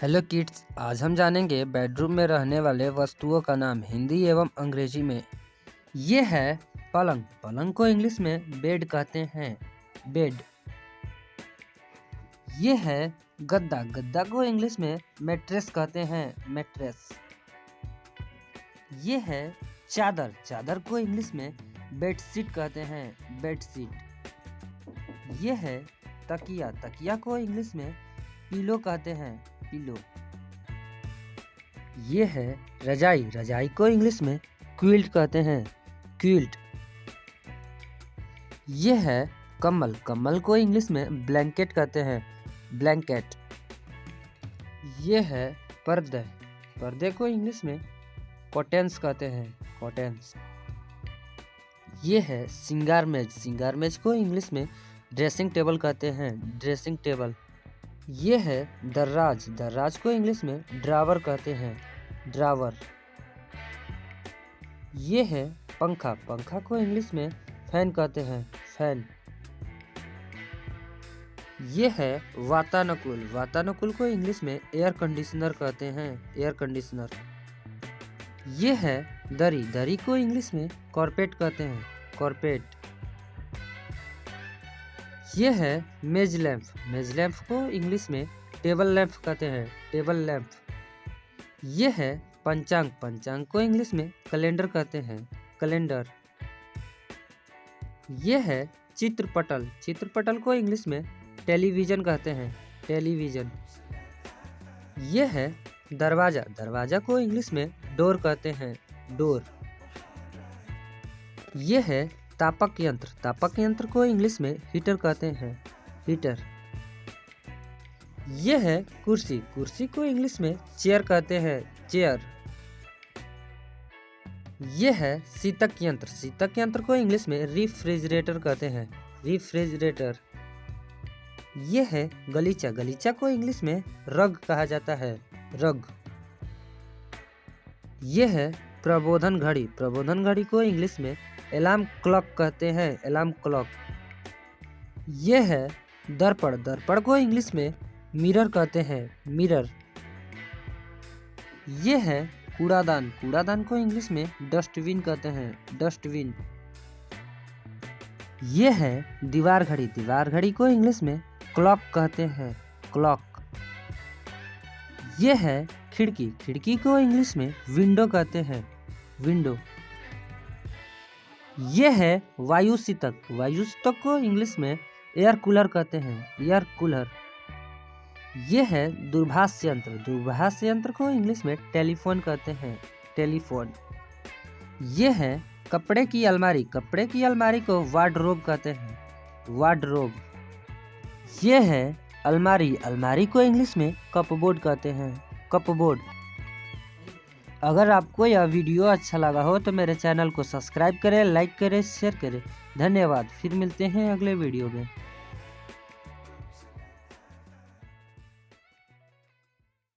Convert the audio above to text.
Hello kids, आज हम जानेंगे बेडरूम में रहने वाले वस्तुओं का नाम हिंदी एवं अंग्रेजी में। ये है पलंग। पलंग को इंग्लिश में बेड कहते हैं, बेड। ये है गद्दा। गद्दा को इंग्लिश में मैट्रेस कहते हैं, मैट्रेस। ये है चादर। चादर को इंग्लिश में बेडशीट कहते हैं, बेडशीट। ये है तकिया। तकिया को इंग्लिश में पिलो कहते हैं, पिलो। ये है रजाई। रजाई को इंग्लिश में क्विल्ट कहते हैं, क्विल्ट। ये है कम्बल। कम्बल को इंग्लिश में ब्लैंकेट कहते हैं, ब्लैंकेट। ये है पर्दे। पर्दे को इंग्लिश में कर्टेन्स कहते हैं, कर्टेन्स। ये है सिंगार मेज। सिंगार मेज को इंग्लिश में ड्रेसिंग टेबल कहते हैं, ड्रेसिंग टेबल। ये है दर्राज। दर्राज को इंग्लिश में ड्रावर कहते हैं, ड्रावर। ये है पंखा। पंखा को इंग्लिश में फैन कहते हैं, फैन। ये है वातानुकूल। वातानुकूल को इंग्लिश में एयर कंडीशनर कहते हैं, एयर कंडीशनर। ये है दरी। दरी को इंग्लिश में कारपेट कहते हैं, कारपेट। ये है मेज लैंप। मेज लैंप को इंग्लिश में टेबल लैंप कहते हैं, टेबल लैंप। ये है पंचांग। पंचांग को इंग्लिश में कैलेंडर कहते हैं, कैलेंडर। ये है चित्रपटल। चित्रपटल को इंग्लिश में टेलीविजन कहते हैं, टेलीविजन। ये है दरवाजा। दरवाजा को इंग्लिश में डोर कहते हैं, डोर। ये है तापक यंत्र। तापक यंत्र को इंग्लिश में हीटर कहते हैं, हीटर। ये है कुर्सी। कुर्सी को इंग्लिश में चेयर कहते हैं, चेयर। ये है शीतक यंत्र। शीतक यंत्र को इंग्लिश में रेफ्रिजरेटर कहते हैं, रेफ्रिजरेटर। ये है गलीचा। गलीचा को इंग्लिश में रग कहा जाता है, रग। ये है प्रबोधन घड़ी। प्रबोधन घड़ी को इंग्लिश में अलार्म क्लॉक कहते हैं, अलार्म क्लॉक। ये है दर्पण। दर्पण को इंग्लिश में मिरर कहते हैं, मिरर। ये है कूड़ादान। कूड़ादान को इंग्लिश में डस्टबिन कहते हैं, डस्टबिन। ये है दीवार घड़ी। दीवार घड़ी को इंग्लिश में क्लॉक कहते हैं, क्लॉक। ये है खिड़की। खिड़की को इंग्लिश में विंडो कहते हैं, विंडो। ये है वायुशीतक। वायुशीतक को इंग्लिश में एयर कूलर कहते हैं, एयर कूलर। ये है दूरभाष यंत्र। दूरभाष यंत्र को इंग्लिश में टेलीफोन कहते हैं, टेलीफोन। ये है कपड़े की अलमारी। कपड़े की अलमारी को वार्डरोब कहते हैं, वार्डरोब। ये है अलमारी। अलमारी को इंग्लिश में कपबोर्ड कहते हैं, कपबोर्ड। अगर आपको यह वीडियो अच्छा लगा हो तो मेरे चैनल को सब्सक्राइब करें, लाइक करें, शेयर करें। धन्यवाद। फिर मिलते हैं अगले वीडियो में।